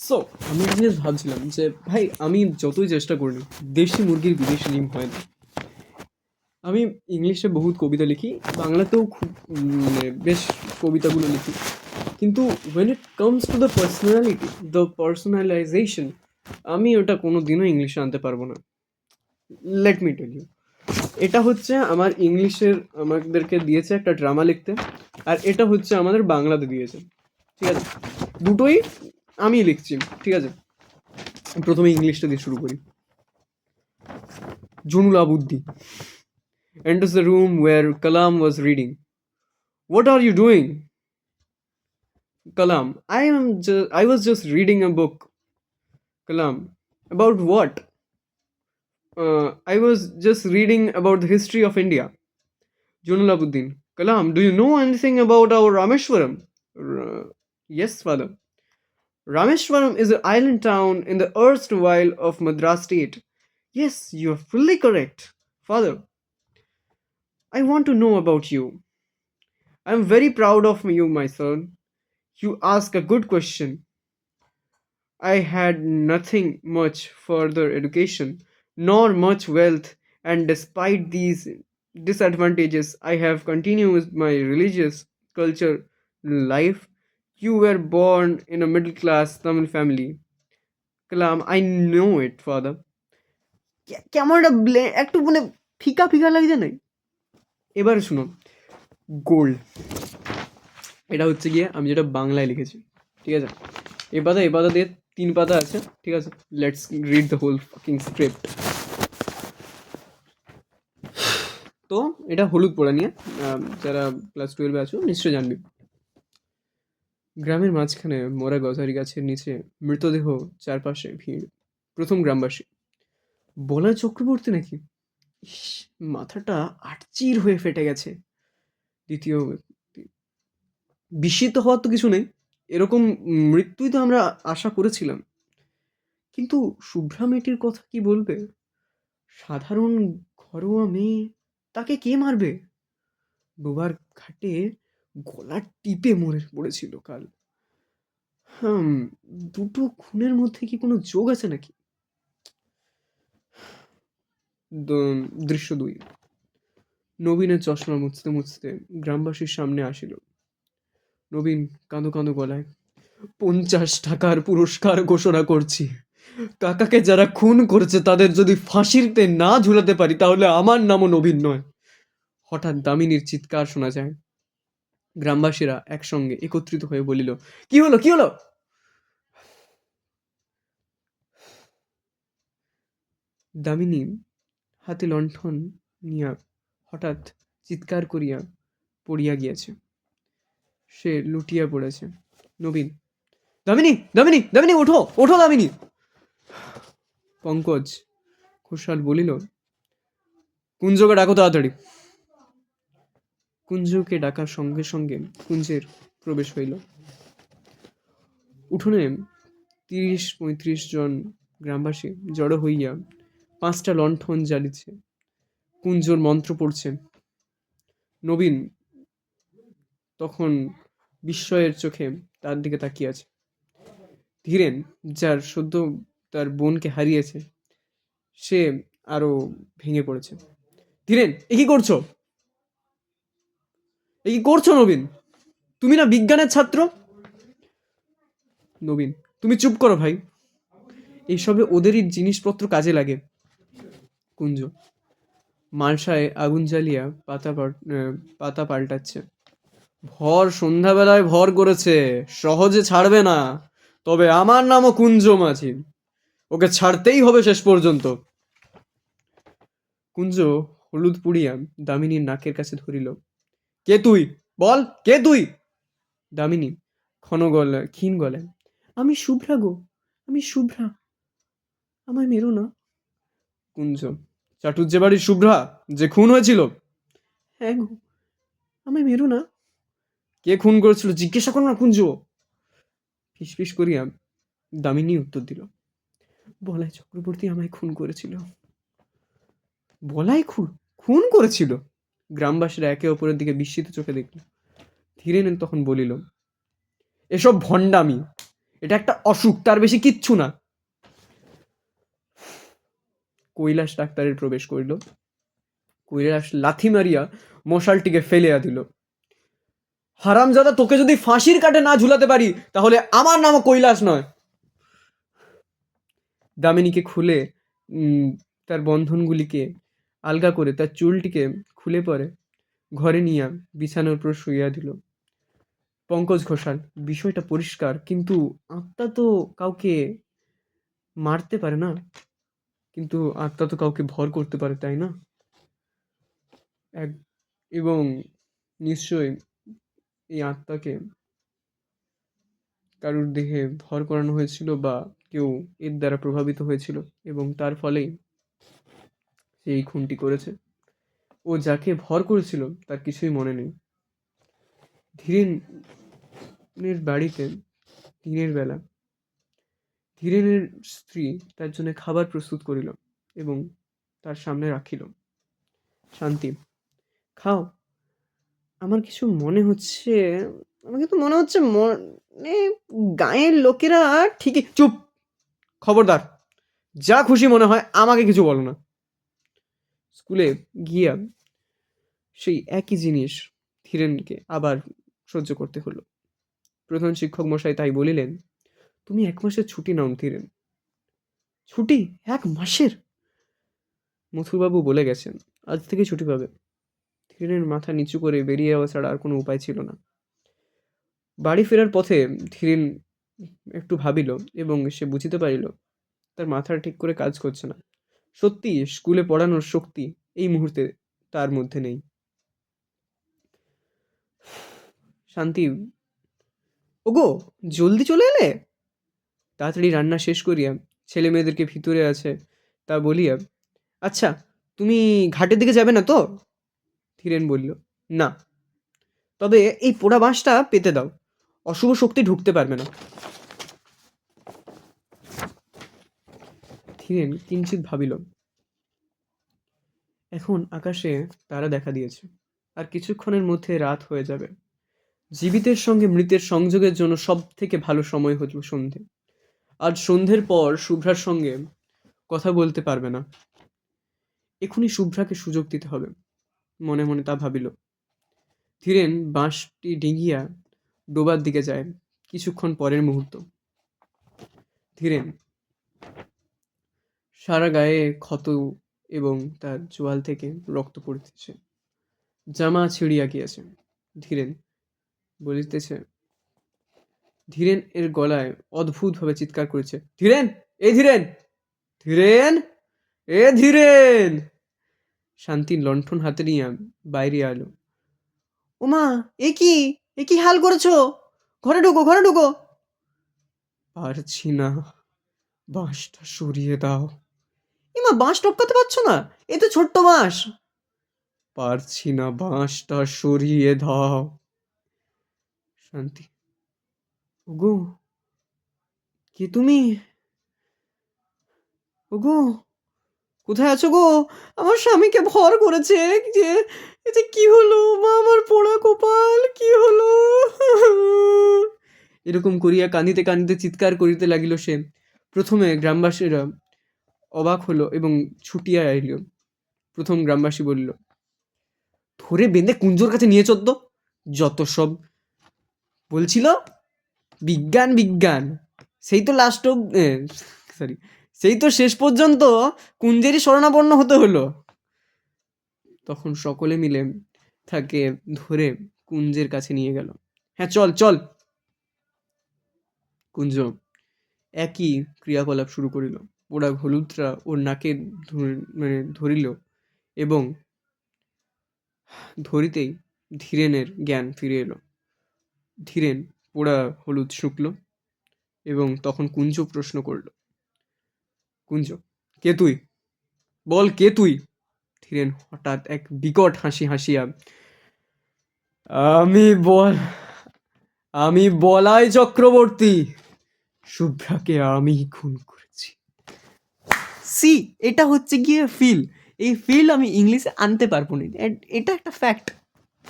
So আমি একটা জিনিস ভাবছিলাম যে ভাই আমি যতই চেষ্টা করি না, দেশি মুরগির বিদেশি ডিম হয় না। আমি ইংলিশে বহুত কবিতা লিখি, বাংলাতেও খুব মানে বেশ কবিতাগুলো লিখি, কিন্তু when it comes to the personality, the personalisation, আমি ওটা কোনো দিনও ইংলিশে আনতে পারবো না। লেট মি টেল ইউ, এটা হচ্ছে আমার ইংলিশের আমাদেরকে দিয়েছে একটা ড্রামা লিখতে, আর এটা হচ্ছে আমাদের বাংলাতে দিয়েছে। ঠিক আছে, দুটোই আমি লিখছি। ঠিক আছে, প্রথমে ইংলিশটা দিয়ে শুরু করি। জুনুল আবুদ্দি enters the room where Kalam was reading. What are you doing? Kalam, I was just reading a book. Kalam, about what? I was just reading about the history of India. Junul Abuddin, Kalam, do you know anything about our Rameshwaram? Yes, father. Rameshwaram is an island town in the erstwhile of Madras state. Yes, you are fully correct. Father, I want to know about you. I am very proud of you, my son. You ask a good question. I had nothing much further education, nor much wealth, and despite these disadvantages, I have continued my religious culture life. You were born in a middle class Tamil family. Kalam, I know it, father. কেমন একটা একটু মানে ফিকা ফিকা লাগছে না? এবার শুনো, গোল্ড, এটা হচ্ছে গিয়ে আমি যেটা বাংলায় লিখেছি। ঠিক আছে, এ পাতা দিয়ে 3 পাতা আছে। ঠিক আছে, let's read the whole fucking script. তো এটা হলুদ পোড়া নিয়ে, যারা ক্লাস 12-এ আছো নিশ্চয়ই জানবি। গ্রামের মাঝখানে মরা গজারি গাছের নিচে মৃতদেহ, চারপাশে ভিড়। প্রথম গ্রামবাসী, বলয় চক্রবর্তী নাকি? ইস, মাথাটা আটচির হয়ে ফেটে গেছে। দ্বিতীয় ব্যক্তি, বিস্মিত হওয়ার তো কিছু নেই, এরকম মৃত্যুই তো আমরা আশা করেছিলাম। কিন্তু শুভ্রা মেয়েটির কথা কি বলবে? সাধারণ ঘরোয়া মেয়ে, তাকে কে মারবে? ডোবার ঘাটে গলা টিপে মরে পড়েছিল কাল। হুম, দুটো খুনের মধ্যে কি কোনো যোগ আছে নাকি? দৃশ্য 2, নবীনের চশমা মুছতে মুছতে গ্রামবাসীর সামনে আসিল। নবীন কাঁদো কাঁদো গলায়, 50 টাকার পুরস্কার ঘোষণা করছি। কাকাকে যারা খুন করেছে তাদের যদি ফাঁসিতে না ঝুলাতে পারি তাহলে আমার নামও নবীন নয়। হঠাৎ দামিনীর চিৎকার শোনা যায়। গ্রামবাসীরা একসঙ্গে একত্রিত হয়ে বলিল, কি হলো, কি হলো? দামিনী হাতে লণ্ঠন নিয়া হঠাৎ চিৎকার করিয়া পড়িয়া গিয়াছে। সে লুটিয়া পড়েছে। নবীন, দামিনী, দামিনী, দামিনী, ওঠো, ওঠো দামিনী। পঙ্কজ ঘোষাল বলিল, কুঞ্জকে ডাকো তাড়াতাড়ি। কুঞ্জকে ডাকার সঙ্গে সঙ্গে কুঞ্জের প্রবেশ হইল। উঠোনে 30-35 জন গ্রামবাসী জড়ো হইয়া 5টা লণ্ঠন জ্বালিছে। কুঞ্জর মন্ত্র পড়ছে। নবীন তখন বিস্ময়ের চোখে তার দিকে তাকিয়ে আছে। ধীরেন, যার সদ্য তার বোনকে হারিয়েছে, সে আরো ভেঙে পড়েছে। ধীরেন, এ কি করছো? এ কি করছো নবীন? তুমি না বিজ্ঞানের ছাত্র? নবীন, তুমি চুপ করো ভাই, এইসবে ওদেরই জিনিসপত্র কাজে লাগে। কুঞ্জ, মালসায় আগুন জ্বালিয়া পাতা পাল্টাচ্ছে। ভর সন্ধ্যাবেলায় ভর করেছে, সহজে ছাড়বে না। তবে আমার নামও কুঞ্জ মাঝি, ওকে ছাড়তেই হবে শেষ পর্যন্ত। কুঞ্জ হলুদ পুড়িয়া দামিনীর নাকের কাছে ধরিল। কে তুই? বল, কে তুই? দামিনী ক্ষীণ গলায়, আমি শুভ্রা গো, আমি শুভ্রা, আমায় মেরো না। কুঞ্জ, চাটুজ্জে বাড়ির শুভ্রা যে খুন হয়েছিল? হ্যাঁ গো, আমায় মেরো না। কে খুন করেছিল জিজ্ঞাসা করো না কুঞ্জ। ফিসফিস করিয়া দামিনী উত্তর দিল, বলাই চক্রবর্তী আমায় খুন করেছিল। বলাই খুন করেছিল? গ্রামবাসীরা একে অপরের দিকে বিস্মিত চোখে দেখল। ধীরেন তখন বলিল, এসব ভণ্ডামি, এটা একটা অসুখ, তার বেশি কিচ্ছু না। কৈলাস ডাক্তারের প্রবেশ করিল। কৈলাস লাথি মারিয়া মশালটিকে ফেলিয়া দিল। হারামজাদা, তোকে যদি ফাঁসির কাঠে না ঝুলাতে পারি তাহলে আমার নামও কৈলাস নয়। দামিনীকে খুলে তার বন্ধনগুলিকে আলগা করে তার চুলটিকে খুলে পরে ঘরে নিয়ে বিছানার উপর শুইয়া দিল। পঙ্কজ ঘোষাল, বিষয়টা পরিষ্কার, কিন্তু আত্মা তো কাউকে মারতে পারে না, কিন্তু আত্মা তো কাউকে ভর করতে পারে, তাই না? এবং নিশ্চয়ই এই আত্মাকে কারুর দেহে ভর করানো হয়েছিল বা কেউ এর দ্বারা প্রভাবিত হয়েছিল এবং তার ফলেই সে এই খুনটি করেছে। ও যাকে ভর করেছিল তার কিছুই মনে নেই। ধীরেনের বাড়িতে দিনের বেলা ধীরেনের স্ত্রী তার জন্য খাবার প্রস্তুত করিল এবং তার সামনে রাখিল। শান্তি, খাও। আমার কিছু মনে হচ্ছে, মানে গাঁয়ের লোকেরা ঠিকই। চুপ, খবরদার, যা খুশি মনে হয় আমাকে কিছু বলো না। স্কুলে গিয়া সেই একই জিনিস ধীরেনকে আবার সহ্য করতে হলো। প্রধান শিক্ষক মশাই তাই বলিলেন, তুমি 1 মাসের ছুটি নাও ধীরেন। ছুটি 1 মাসের? মথুরবাবু বলে গেছেন আজ থেকে ছুটি পাবে। ধীরেনের মাথা নিচু করে বেরিয়ে যাওয়া ছাড়া আর কোনো উপায় ছিল না। বাড়ি ফেরার পথে ধীরেন একটু ভাবিল এবং সে বুঝিতে পারিল তার মাথা ঠিক করে কাজ করছে না। সত্যি স্কুলে পড়ানোর শক্তি এই মুহূর্তে তার মধ্যে নেই। শান্তি, ওগো, জলদি চলে এলে? তাড়াতাড়ি রান্না শেষ করিয়া ছেলে মেয়েদেরকে ভিতরে আছে তা বলিয়া, আচ্ছা, তুমি ঘাটের দিকে যাবে না তো? ধীরেন বলল, না, তবে এই পোড়া বাঁশটা পেতে দাও, অশুভ শক্তি ঢুকতে পারবে না। ধীরেন কিঞ্চিত ভাবিল। এখন আকাশে তারা দেখা দিয়েছে, আর কিছুক্ষণের মধ্যে রাত হয়ে যাবে। জীবিতের সঙ্গে মৃতের সংযোগের জন্য সব থেকে ভালো সময় হল সন্ধে। আজ সন্ধ্যের পর শুভ্রার সঙ্গে কথা বলতে পারবে না। এখনই শুভ্রাকে সুযোগ দিতে হবে, মনে মনে তা ভাবিল। ধীরেন বাঁশটি ডিঙিয়া ডোবার দিকে যায়। কিছুক্ষণ পরের মুহূর্ত। ধীরেন সারা গায়ে ক্ষত এবং তার চোয়াল থেকে রক্ত পড়িতেছে, জামা ছিঁড়িয়া গিয়াছে। ধীরেন বলিতেছে, ধীরেন এর গলায় অদ্ভুতভাবে চিৎকার করেছে, ধীরেন, এ ধীরেন, ধীরেন, এ ধীরেন। শান্তি লণ্ঠন হাতে নিয়ে বাইরে এলো। ওমা, এ কি হাল করেছো? ঘরে ঢোকো, ঘরে ঢোকো। পারছি না, বাঁশটা সরিয়ে দাও। এমা, বাঁশ টপকাতে পারছো না? এ তো ছোট্ট বাঁশ। পারছি না, বাঁশটা সরিয়ে দাও। শান্তি, ওগো, কে তুমি? ওগো, কোথায় আছো গো? আমার স্বামীকে ভর করেছে। যে এতে কি হলো মা, আমার পোড়া কপাল, কি হলো? এরকম করিয়া কাঁদিতে কাঁদিতে চিৎকার করিতে লাগিল সে। প্রথমে গ্রামবাসীরা অবাক হলো এবং ছুটিয়া আইল। প্রথম গ্রামবাসী বলল, ধরে বেঁধে কুঞ্জোর কাছে নিয়ে চোদ্দ, যত সব বলছিল বিজ্ঞান বিজ্ঞান, সেই তো সেই তো শেষ পর্যন্ত কুঞ্জেরই শরণাপন্ন হতে হলো। তখন সকলে মিলে তাকে ধরে কুঞ্জের কাছে নিয়ে গেল। হ্যাঁ, চল চল। কুঞ্জ একই ক্রিয়াকলাপ শুরু করিল। ওরা হলুদরা ওর নাকে ধরিল এবং ধরিতেই ধীরেনের জ্ঞান ফিরে এলো। ধীরেন পোড়া হলুদ শুকল এবং তখন কুঞ্জ প্রশ্ন করল, কুঞ্জ, কে তুই? বল, কে তুই? ধীরেন হঠাৎ এক বিকট হাসি হাসিয়া, আমি বলাই চক্রবর্তী, শুভ্রাকে আমি খুন করেছি। সি, এটা হচ্ছে গিয়ে ফিল। এই ফিল আমি ইংলিশে আনতে পারবো না, এটা একটা ফ্যাক্ট।